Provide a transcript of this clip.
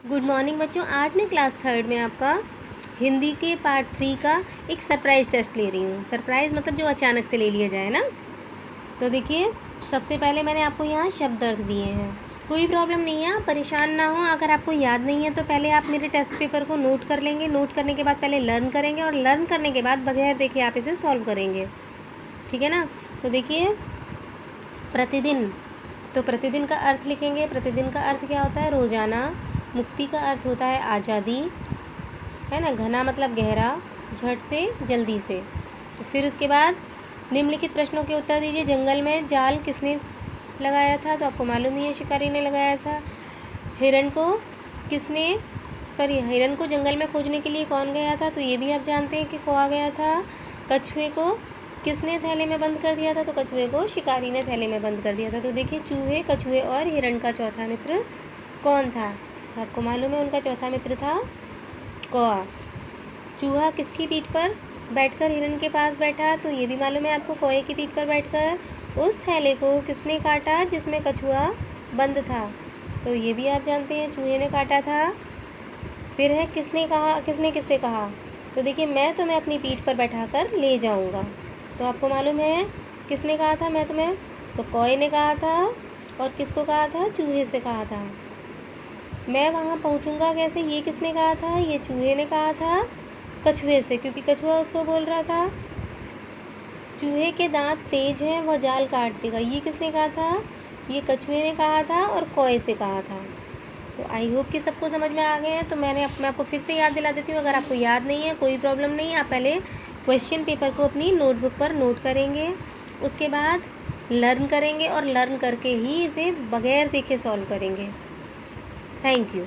Good morning बच्चों। आज मैं क्लास थर्ड में आपका हिंदी के पार्ट 3 का एक सरप्राइज़ टेस्ट ले रही हूँ। सरप्राइज़ मतलब जो अचानक से ले लिया जाए ना। तो देखिए, सबसे पहले मैंने आपको यहाँ शब्द अर्थ दिए हैं। कोई प्रॉब्लम नहीं है, आप परेशान ना हो। अगर आपको याद नहीं है तो पहले आप मेरे टेस्ट पेपर को नोट कर लेंगे। नोट करने के बाद पहले लर्न करेंगे और लर्न करने के बाद बगैर देखे आप इसे सॉल्व करेंगे, ठीक है ना। तो देखिए, प्रतिदिन, तो प्रतिदिन का अर्थ लिखेंगे। प्रतिदिन का अर्थ क्या होता है? रोज़ाना। मुक्ति का अर्थ होता है आज़ादी, है ना। घना मतलब गहरा, झट से, जल्दी से। तो फिर उसके बाद निम्नलिखित प्रश्नों के उत्तर दीजिए। जंगल में जाल किसने लगाया था? तो आपको मालूम ही है, शिकारी ने लगाया था। हिरण को जंगल में खोजने के लिए कौन गया था? तो ये भी आप जानते हैं कि खोआ गया था। कछुए को किसने थैले में बंद कर दिया था? तो कछुए को शिकारी ने थैले में बंद कर दिया था। तो देखिए, चूहे, कछुए और हिरण का चौथा मित्र कौन था? आपको मालूम है, उनका चौथा मित्र था कौआ। चूहा किसकी पीठ पर बैठकर हिरण के पास बैठा? तो ये भी मालूम है आपको, कौए की पीठ पर बैठकर। उस थैले को किसने काटा जिसमें कछुआ बंद था? तो ये भी आप जानते हैं, चूहे ने काटा था। फिर है किसने किससे कहा? तो देखिए, मैं तुम्हें अपनी पीठ पर बैठाकर ले जाऊंगा। तो आपको मालूम है किसने कहा था मैं तुम्हें? तो कौए ने कहा था। और किसको कहा था? चूहे से कहा था। मैं वहाँ पहुँचूँगा कैसे? ये किसने कहा था? ये चूहे ने कहा था कछुए से, क्योंकि कछुआ उसको बोल रहा था। चूहे के दांत तेज हैं, वह जाल काट देगा, ये किसने कहा था? ये कछुए ने कहा था और कौए से कहा था। तो आई होप कि सबको समझ में आ गए हैं। तो मैं आपको फिर से याद दिला देती हूँ। अगर आपको याद नहीं है, कोई प्रॉब्लम नहीं है, आप पहले क्वेश्चन पेपर को अपनी नोटबुक पर नोट करेंगे, उसके बाद लर्न करेंगे और लर्न करके ही इसे बगैर देखे सॉल्व करेंगे। Thank you.